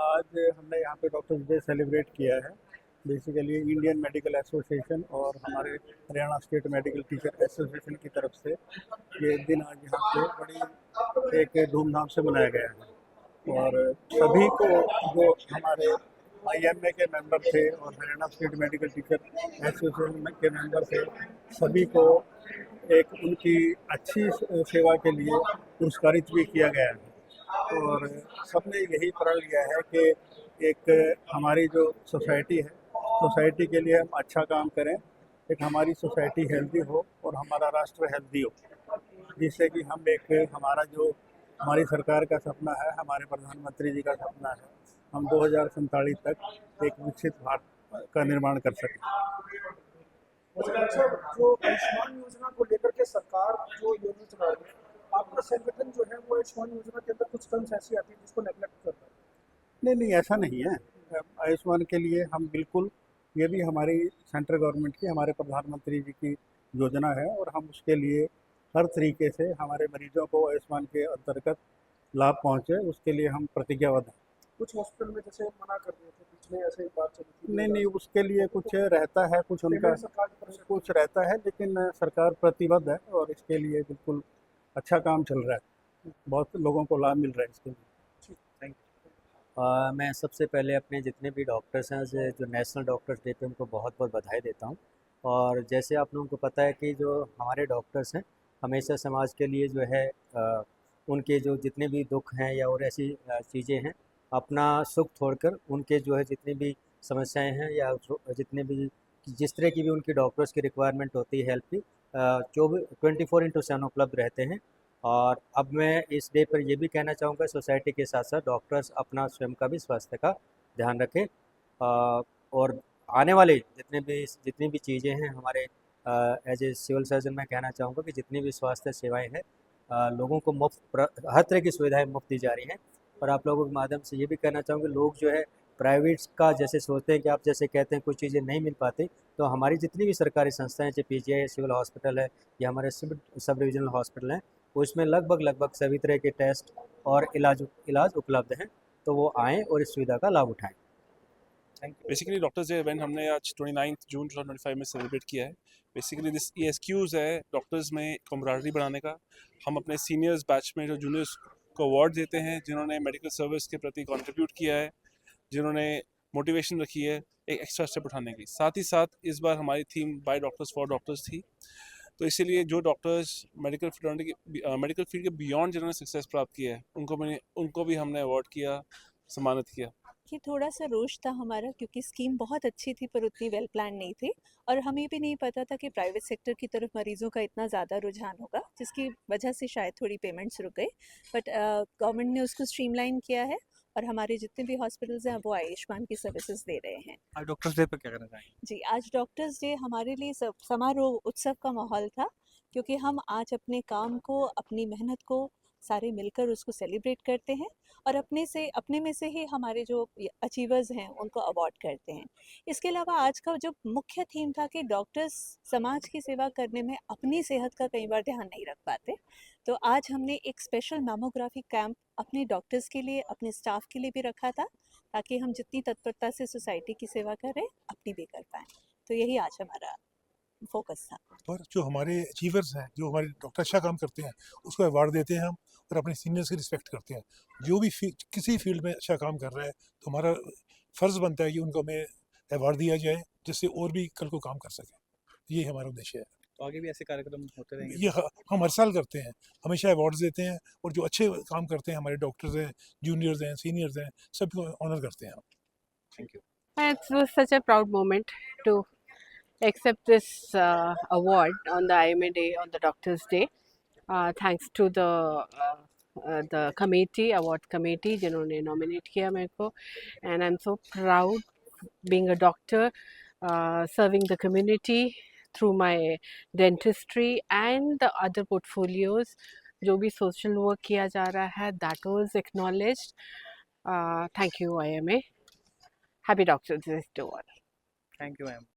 आज हमने यहाँ पे डॉक्टर्स डे सेलिब्रेट किया है। बेसिकली इंडियन मेडिकल एसोसिएशन और हमारे Haryana state medical teacher association की तरफ से ये दिन आज यहाँ पे बड़ी एक धूमधाम से मनाया गया है। और सभी को जो हमारे आईएमए के मेंबर थे और Haryana state medical teacher association के मेंबर थे, सभी को एक उनकी अच्छी सेवा के लिए पुरस्कारित भी किया गया है। और सबने यही प्रण लिया है कि एक हमारी जो सोसाइटी है, सोसाइटी के लिए हम अच्छा काम करें, एक हमारी सोसाइटी हेल्दी हो और हमारा राष्ट्र हेल्दी हो, जिससे कि हम एक हमारा जो हमारी सरकार का सपना है, हमारे प्रधानमंत्री जी का सपना है, हम 2047 तक एक विकसित भारत का निर्माण कर सकें। अच्छा, जो आयुष्मान योजना को लेकर के सरकार जो योजना चला रही है, आपका संगठन जो है वो आयुष्मान योजना के अंदर कुछ टर्म्स ऐसी आती है जिसको नेगलेक्ट करता है? नहीं, ऐसा नहीं है। आयुष्मान के लिए हम बिल्कुल, ये भी हमारी सेंट्रल गवर्नमेंट की, हमारे प्रधानमंत्री जी की योजना है और हम उसके लिए हर तरीके से हमारे मरीजों को आयुष्मान के अंतर्गत लाभ पहुँचे, उसके लिए हम प्रतिज्ञाबद्ध हैं। कुछ हॉस्पिटल में जैसे मना कर दिए थे, बीच में ऐसे ही बात चली थी। नहीं, उसके लिए कुछ रहता है, कुछ उनका पेमेंट सरकार की तरफ से कुछ रहता है, लेकिन सरकार प्रतिबद्ध है और इसके लिए बिल्कुल अच्छा काम चल रहा है। बहुत लोगों को लाभ मिल रहा है इसके लिए। थैंक मैं सबसे पहले अपने जितने भी डॉक्टर्स हैं जो नेशनल डॉक्टर्स डे पे उनको बहुत बहुत बधाई देता हूँ। और जैसे आप लोगों को पता है कि जो हमारे डॉक्टर्स हैं हमेशा समाज के लिए जो है उनके जो जितने भी दुख हैं या और ऐसी चीज़ें हैं, अपना सुख छोड़कर उनके जो है जितनी भी समस्याएं हैं या जितने भी जिस तरह की भी उनकी डॉक्टर्स की रिक्वायरमेंट होती है हेल्प की, 24/7 उपलब्ध रहते हैं। और अब मैं इस डे पर ये भी कहना चाहूँगा सोसाइटी के साथ साथ डॉक्टर्स अपना स्वयं का भी स्वास्थ्य का ध्यान रखें। और आने वाले जितनी भी चीज़ें हैं हमारे एज ए सिविल सर्जन मैं कहना चाहूँगा कि जितनी भी स्वास्थ्य सेवाएं हैं लोगों को हर तरह की सुविधाएं मुफ्त दी जा रही हैं। और आप लोगों के माध्यम से ये भी कहना चाहूँगा लोग जो है प्राइवेट्स का जैसे सोचते हैं कि आप जैसे कहते हैं कुछ चीज़ें नहीं मिल पाती, तो हमारी जितनी भी सरकारी संस्थाएं चाहे पीजीआई सिविल हॉस्पिटल है या हमारे सब डिविजनल हॉस्पिटल हैं, उसमें लगभग सभी तरह के टेस्ट और इलाज उपलब्ध हैं। तो वो आएँ और इस सुविधा का लाभ उठाएँ। बेसिकली डॉक्टर्स डे इवेंट हमने आज 29 जून 2025 में सेलिब्रेट किया है। बेसिकली दिस ये एक्सक्यूज़ है डॉक्टर्स में कम्राडरी बढ़ाने का। हम अपने सीनियर्स बैच में जो जूनियर्स को अवार्ड देते हैं जिन्होंने मेडिकल सर्विस के प्रति कंट्रीब्यूट किया है, जिन्होंने मोटिवेशन रखी है एक एक्स्ट्रा स्टेप उठाने की। साथ ही साथ इस बार हमारी theme bye doctors for doctors थी, तो इसीलिए जो डॉक्टर्स मेडिकल फील्ड के बियॉन्ड जिन्होंने सक्सेस प्राप्त किया है उनको भी हमने अवार्ड किया, सम्मानित किया। कि थोड़ा सा रोष था हमारा, क्योंकि स्कीम बहुत अच्छी थी पर उतनी वेल प्लान नहीं थी और हमें भी नहीं पता था कि प्राइवेट सेक्टर की तरफ मरीजों का इतना ज़्यादा रुझान होगा, जिसकी वजह से शायद थोड़ी पेमेंट्स रुक गई। बट गवर्नमेंट ने उसको स्ट्रीमलाइन किया है और हमारे जितने भी हॉस्पिटल्स हैं वो आयुष्मान की सर्विसेज दे रहे हैं। आज डॉक्टर्स डे पर क्या करना चाहेंगे? जी, आज डॉक्टर्स डे हमारे लिए समारोह उत्सव का माहौल था, क्योंकि हम आज अपने काम को, अपनी मेहनत को सारे मिलकर उसको सेलिब्रेट करते हैं और अपने में से ही हमारे जो अचीवर्स हैं उनको अवार्ड करते हैं। इसके अलावा आज का जो मुख्य थीम था कि डॉक्टर्स समाज की सेवा करने में अपनी सेहत का कई बार ध्यान नहीं रख पाते, तो आज हमने एक स्पेशल मैमोग्राफी कैंप अपने डॉक्टर्स के लिए, अपने स्टाफ के लिए भी रखा था, ताकि हम जितनी तत्परता से सोसाइटी की सेवा करें अपनी भी कर पाएँ। तो यही आज हमारा फोकस था। और जो हमारे अचीवर्स हैं, जो हमारे डॉक्टर अच्छा काम करते हैं, उसको अवार्ड देते हैं हम और अपने सीनियर्स की रिस्पेक्ट करते हैं। जो भी किसी फील्ड में अच्छा काम कर रहा है तो हमारा फ़र्ज़ बनता है कि उनको हमें अवार्ड दिया जाए, जिससे और भी कल को काम कर सकें। ये हमारा उद्देश्य है। तो आगे भी ऐसे कार्यक्रम होते रहेंगे? ये हम हर साल करते हैं, हमेशा अवार्ड्स देते हैं और जो अच्छे काम करते हैं हमारे डॉक्टर्स हैं, जूनियर्स हैं, सीनियर्स हैं, सबको ऑनर करते हैं हम। Thank you. It was such a proud moment to accept this award on the IMA Day, on the Doctors' Day. Thanks to the committee, award committee, जिन्होंने nominate किया मेरे को, and I'm so proud being a doctor, serving the community through my dentistry and the other portfolios. जो भी social work किया जा रहा है, that was acknowledged. Thank you IMA. Happy Doctors Day to all. Thank you ma'am.